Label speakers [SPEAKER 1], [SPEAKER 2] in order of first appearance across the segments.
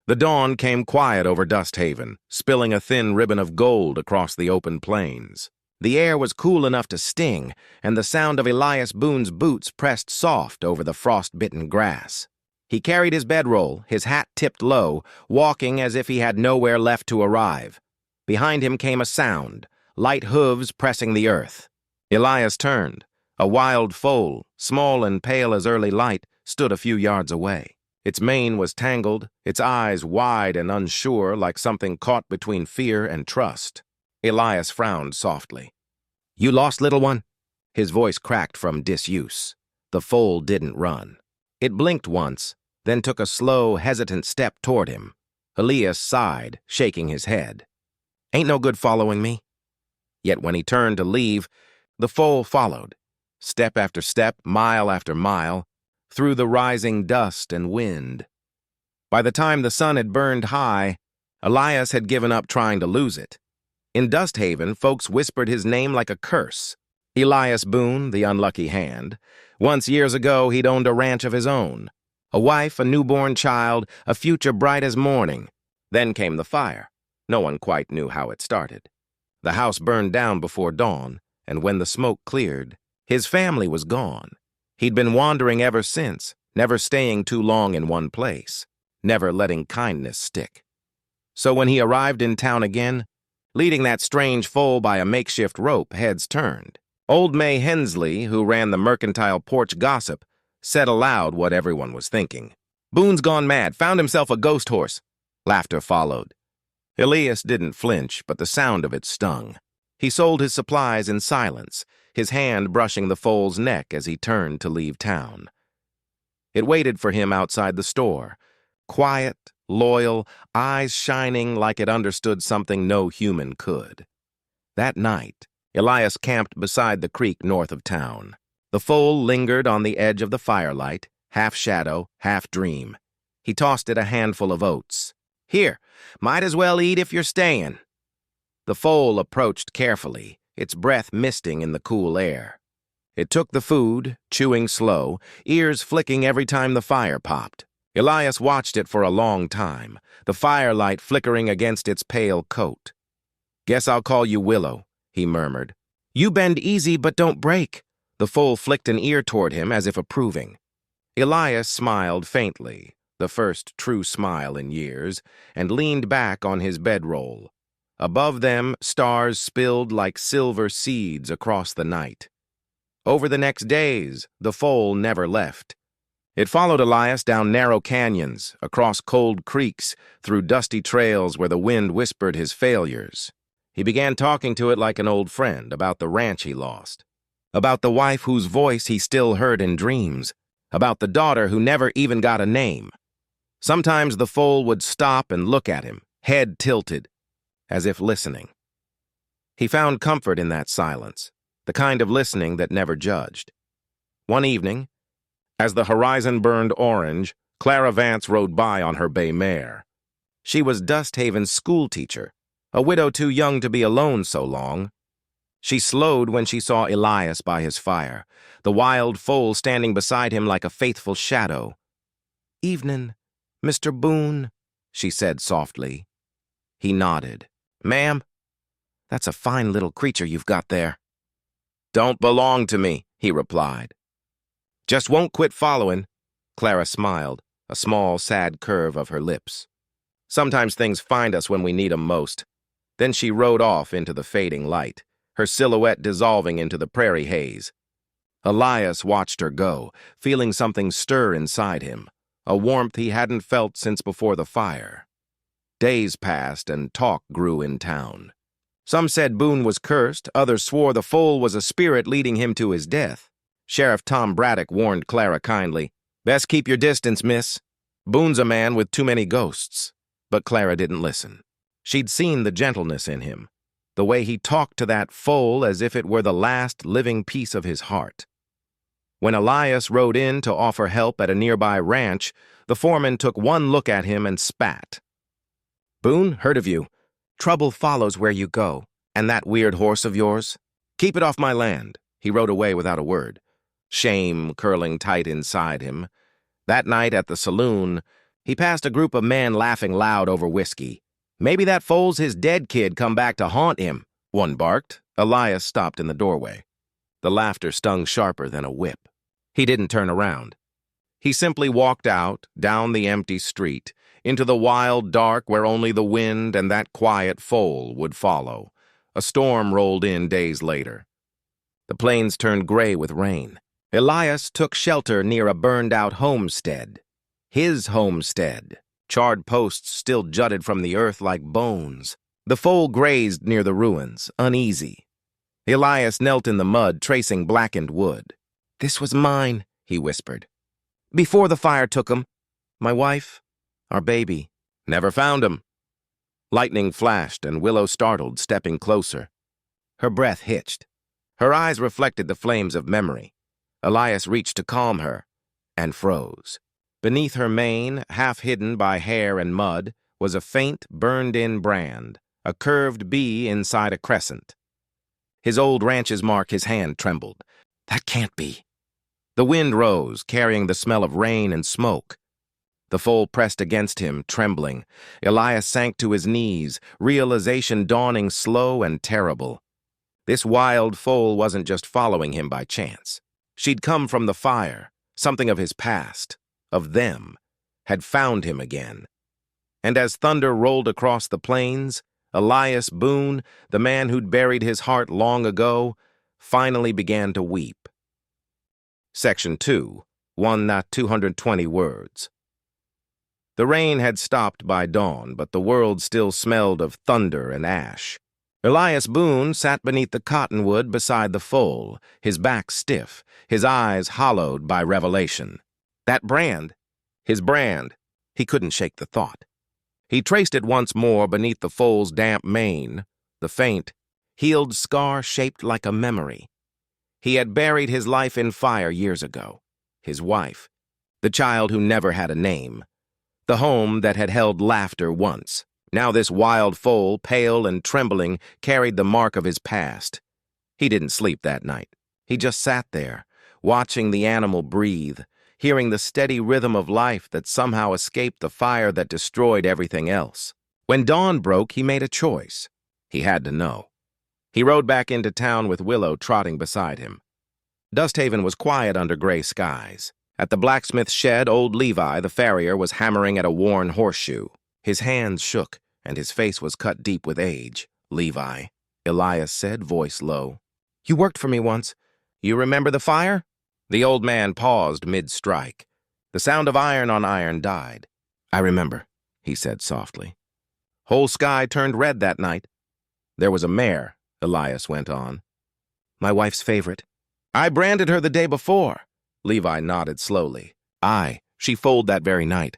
[SPEAKER 1] The dawn came quiet over Dust Haven, spilling a thin ribbon of gold across the open plains. The air was cool enough to sting, and the sound of Elias Boone's boots pressed soft over the frost-bitten grass. He carried his bedroll, his hat tipped low, walking as if he had nowhere left to arrive. Behind him came a sound, light hooves pressing the earth. Elias turned. A wild foal, small and pale as early light, stood a few yards away. Its mane was tangled, its eyes wide and unsure like something caught between fear and trust. Elias frowned softly. "You lost, little one?" His voice cracked from disuse. The foal didn't run. It blinked once, then took a slow, hesitant step toward him. Elias sighed, shaking his head. "Ain't no good following me." Yet when he turned to leave, the foal followed, step after step, mile after mile, through the rising dust and wind. By the time the sun had burned high, Elias had given up trying to lose it. In Dust Haven, folks whispered his name like a curse. Elias Boone, the unlucky hand. Once years ago, he'd owned a ranch of his own. A wife, a newborn child, a future bright as morning. Then came the fire. No one quite knew how it started. The house burned down before dawn, and when the smoke cleared, his family was gone. He'd been wandering ever since, never staying too long in one place, never letting kindness stick. So when he arrived in town again, leading that strange foal by a makeshift rope, heads turned. Old May Hensley, who ran the mercantile porch gossip, said aloud what everyone was thinking. "Boone's gone mad, found himself a ghost horse." Laughter followed. Elias didn't flinch, but the sound of it stung. He sold his supplies in silence, his hand brushing the foal's neck as he turned to leave town. It waited for him outside the store, quiet, loyal, eyes shining like it understood something no human could. That night, Elias camped beside the creek north of town. The foal lingered on the edge of the firelight, half shadow, half dream. He tossed it a handful of oats. "Here, might as well eat if you're staying." The foal approached carefully, its breath misting in the cool air. It took the food, chewing slow, ears flicking every time the fire popped. Elias watched it for a long time, the firelight flickering against its pale coat. "Guess I'll call you Willow," he murmured. "You bend easy but don't break." The foal flicked an ear toward him as if approving. Elias smiled faintly, the first true smile in years, and leaned back on his bedroll. Above them, stars spilled like silver seeds across the night. Over the next days, the foal never left. It followed Elias down narrow canyons, across cold creeks, through dusty trails where the wind whispered his failures. He began talking to it like an old friend about the ranch he lost, about the wife whose voice he still heard in dreams, about the daughter who never even got a name. Sometimes the foal would stop and look at him, head tilted, as if listening. He found comfort in that silence, the kind of listening that never judged. One evening, as the horizon burned orange, Clara Vance rode by on her bay mare. She was Dust Haven's schoolteacher, a widow too young to be alone so long. She slowed when she saw Elias by his fire, the wild foal standing beside him like a faithful shadow. "Evening, Mr. Boone," she said softly. He nodded. "Ma'am, that's a fine little creature you've got there." "Don't belong to me," he replied. "Just won't quit following." Clara smiled, a small, sad curve of her lips. "Sometimes things find us when we need 'em most." Then she rode off into the fading light, her silhouette dissolving into the prairie haze. Elias watched her go, feeling something stir inside him, a warmth he hadn't felt since before the fire. Days passed and talk grew in town. Some said Boone was cursed, others swore the foal was a spirit leading him to his death. Sheriff Tom Braddock warned Clara kindly, "Best keep your distance, miss. Boone's a man with too many ghosts." But Clara didn't listen. She'd seen the gentleness in him, the way he talked to that foal as if it were the last living piece of his heart. When Elias rode in to offer help at a nearby ranch, the foreman took one look at him and spat. "Boone, heard of you. Trouble follows where you go. And that weird horse of yours? Keep it off my land." He rode away without a word, shame curling tight inside him. That night at the saloon, He passed a group of men laughing loud over whiskey. "Maybe that foal's his dead kid come back to haunt him," one barked. Elias stopped in the doorway. The laughter stung sharper than a whip. He didn't turn around. He simply walked out, down the empty street, into the wild dark where only the wind and that quiet foal would follow. A storm rolled in days later. The plains turned gray with rain. Elias took shelter near a burned-out homestead. His homestead. Charred posts still jutted from the earth like bones. The foal grazed near the ruins, uneasy. Elias knelt in the mud, tracing blackened wood. "This was mine," he whispered. "Before the fire took 'em. My wife, our baby. Never found 'em." Lightning flashed, and Willow startled, stepping closer. Her breath hitched. Her eyes reflected the flames of memory. Elias reached to calm her, and froze. Beneath her mane, half hidden by hair and mud, was a faint, burned-in brand, a curved B inside a crescent. His old ranch's mark, his hand trembled. That can't be. The wind rose, carrying the smell of rain and smoke. The foal pressed against him, trembling. Elias sank to his knees, realization dawning slow and terrible. This wild foal wasn't just following him by chance. She'd come from the fire, something of his past, of them, had found him again. And as thunder rolled across the plains, Elias Boone, the man who'd buried his heart long ago, finally began to weep. Section 2, 1 not 220 words. The rain had stopped by dawn, but the world still smelled of thunder and ash. Elias Boone sat beneath the cottonwood beside the foal, his back stiff, his eyes hollowed by revelation. That brand, his brand, he couldn't shake the thought. He traced it once more beneath the foal's damp mane, the faint, healed scar shaped like a memory. He had buried his life in fire years ago, his wife, the child who never had a name, the home that had held laughter once. Now this wild foal, pale and trembling, carried the mark of his past. He didn't sleep that night. He just sat there, watching the animal breathe, hearing the steady rhythm of life that somehow escaped the fire that destroyed everything else. When dawn broke, he made a choice. He had to know. He rode back into town with Willow trotting beside him. Dusthaven was quiet under gray skies. At the blacksmith shed, old Levi, the farrier, was hammering at a worn horseshoe. His hands shook, and his face was cut deep with age. "Levi," Elias said, voice low. "You worked for me once. You remember the fire?" The old man paused mid-strike. The sound of iron on iron died. "I remember," he said softly. "Whole sky turned red that night." "There was a mare," Elias went on. "My wife's favorite. I branded her the day before." Levi nodded slowly. "Aye, she foaled that very night.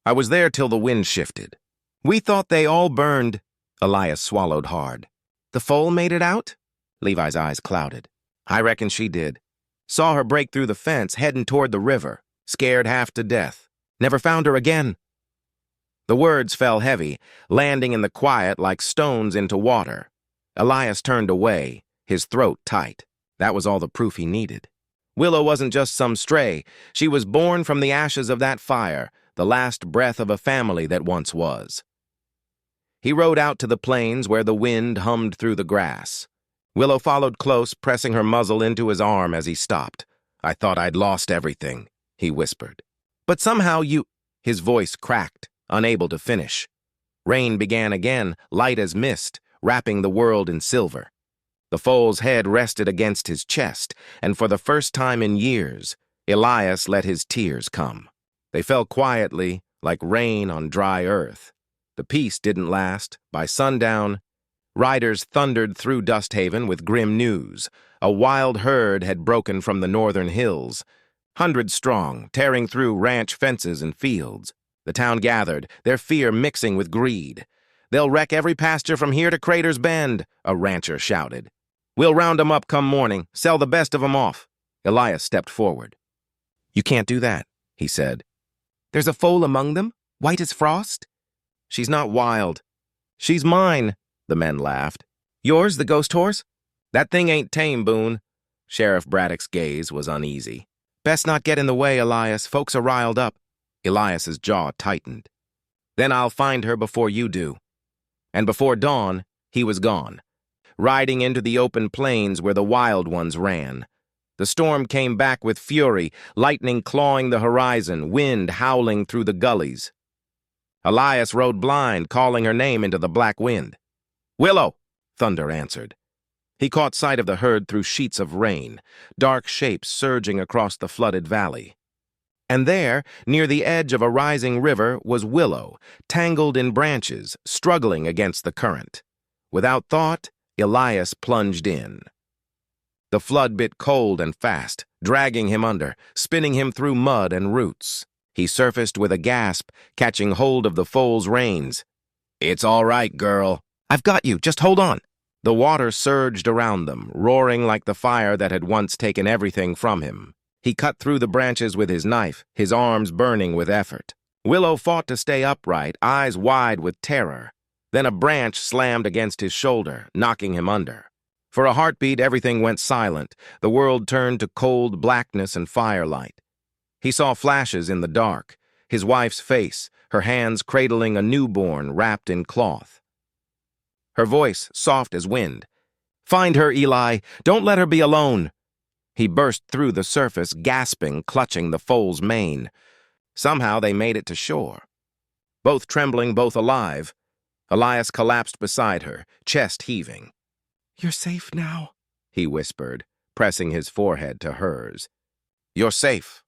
[SPEAKER 1] I was there till the wind shifted. We thought they all burned." Elias swallowed hard. "The foal made it out?" Levi's eyes clouded. "I reckon she did. Saw her break through the fence, heading toward the river, scared half to death. Never found her again." The words fell heavy, landing in the quiet like stones into water. Elias turned away, his throat tight. That was all the proof he needed. Willow wasn't just some stray. She was born from the ashes of that fire, the last breath of a family that once was. He rode out to the plains where the wind hummed through the grass. Willow followed close, pressing her muzzle into his arm as he stopped. "I thought I'd lost everything," he whispered. "But somehow you—" His voice cracked, unable to finish. Rain began again, light as mist, wrapping the world in silver. The foal's head rested against his chest, and for the first time in years, Elias let his tears come. They fell quietly, like rain on dry earth. The peace didn't last. By sundown, riders thundered through Dusthaven with grim news. A wild herd had broken from the northern hills, 100 strong, tearing through ranch fences and fields. The town gathered, their fear mixing with greed. "They'll wreck every pasture from here to Crater's Bend," a rancher shouted. "We'll round 'em up come morning, sell the best of 'em off." Elias stepped forward. "You can't do that," he said. "There's a foal among them, white as frost?" "She's not wild." "She's mine," the men laughed. "Yours, the ghost horse?" "That thing ain't tame, Boone." Sheriff Braddock's gaze was uneasy. "Best not get in the way, Elias. Folks are riled up." Elias's jaw tightened. Then I'll find her before you do. And before dawn, he was gone, riding into the open plains where the wild ones ran. The storm came back with fury, lightning clawing the horizon, wind howling through the gullies. Elias rode blind, calling her name into the black wind. "Willow!" thunder answered. He caught sight of the herd through sheets of rain, dark shapes surging across the flooded valley. And there, near the edge of a rising river, was Willow, tangled in branches, struggling against the current. Without thought, Elias plunged in. The flood bit cold and fast, dragging him under, spinning him through mud and roots. He surfaced with a gasp, catching hold of the foal's reins. "It's all right, girl. I've got you. Just hold on." The water surged around them, roaring like the fire that had once taken everything from him. He cut through the branches with his knife, his arms burning with effort. Willow fought to stay upright, eyes wide with terror. Then a branch slammed against his shoulder, knocking him under. For a heartbeat, everything went silent. The world turned to cold blackness and firelight. He saw flashes in the dark, his wife's face, her hands cradling a newborn wrapped in cloth. Her voice soft as wind. "Find her, Eli. Don't let her be alone." He burst through the surface, gasping, clutching the foal's mane. Somehow they made it to shore. Both trembling, both alive, Elias collapsed beside her, chest heaving. "You're safe now," he whispered, pressing his forehead to hers. "You're safe."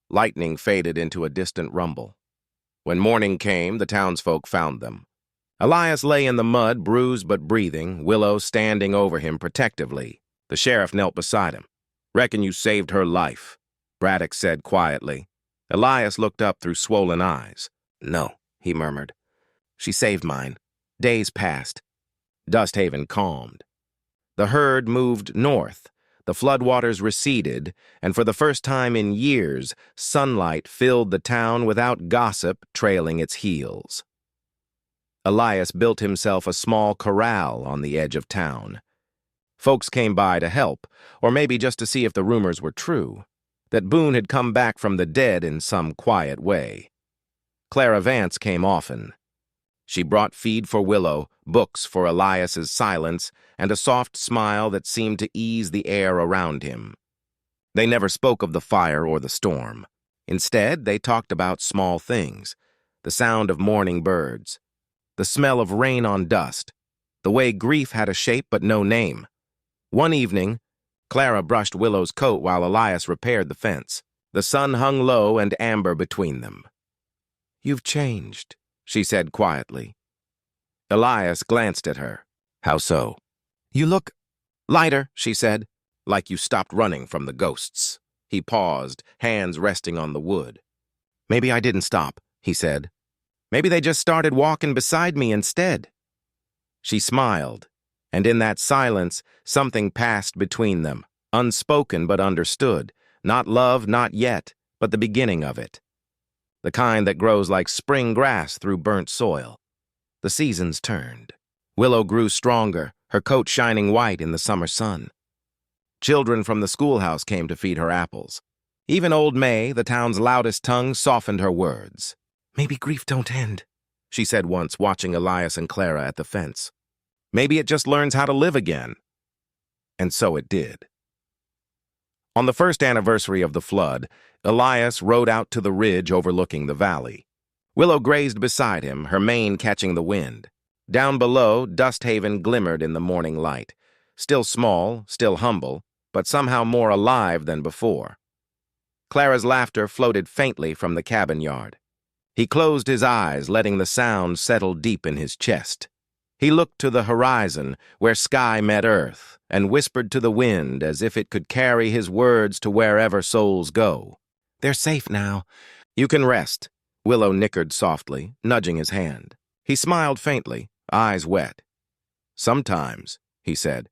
[SPEAKER 1] Lightning faded into a distant rumble. When morning came, the townsfolk found them. Elias lay in the mud, bruised but breathing, Willow standing over him protectively. The sheriff knelt beside him. "Reckon you saved her life," Braddock said quietly. Elias looked up through swollen eyes. "No," he murmured. "She saved mine." Days passed. Dust Haven calmed. The herd moved north. The floodwaters receded, and for the first time in years, sunlight filled the town without gossip trailing its heels. Elias built himself a small corral on the edge of town. Folks came by to help, or maybe just to see if the rumors were true, that Boone had come back from the dead in some quiet way. Clara Vance came often. She brought feed for Willow, books for Elias's silence, and a soft smile that seemed to ease the air around him. They never spoke of the fire or the storm. Instead, they talked about small things, the sound of morning birds, the smell of rain on dust, the way grief had a shape but no name. One evening, Clara brushed Willow's coat while Elias repaired the fence. The sun hung low and amber between them. "You've changed," she said quietly. Elias glanced at her. "How so?" "You look lighter," she said, "like you stopped running from the ghosts." He paused, hands resting on the wood. "Maybe I didn't stop," he said. "Maybe they just started walking beside me instead." She smiled, and in that silence, something passed between them, unspoken but understood. Not love, not yet, but the beginning of it. The kind that grows like spring grass through burnt soil. The seasons turned. Willow grew stronger, her coat shining white in the summer sun. Children from the schoolhouse came to feed her apples. Even old May, the town's loudest tongue, softened her words. "Maybe grief don't end," she said once, watching Elias and Clara at the fence. "Maybe it just learns how to live again." And so it did. On the first anniversary of the flood, Elias rode out to the ridge overlooking the valley. Willow grazed beside him, her mane catching the wind. Down below, Dust Haven glimmered in the morning light. Still small, still humble, but somehow more alive than before. Clara's laughter floated faintly from the cabin yard. He closed his eyes, letting the sound settle deep in his chest. He looked to the horizon, where sky met earth, and whispered to the wind as if it could carry his words to wherever souls go. "They're safe now. You can rest," Willow nickered softly, nudging his hand. He smiled faintly, eyes wet. "Sometimes," he said,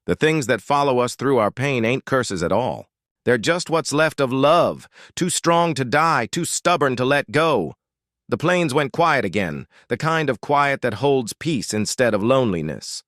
[SPEAKER 1] "the things that follow us through our pain ain't curses at all. They're just what's left of love, too strong to die, too stubborn to let go." The plains went quiet again, the kind of quiet that holds peace instead of loneliness.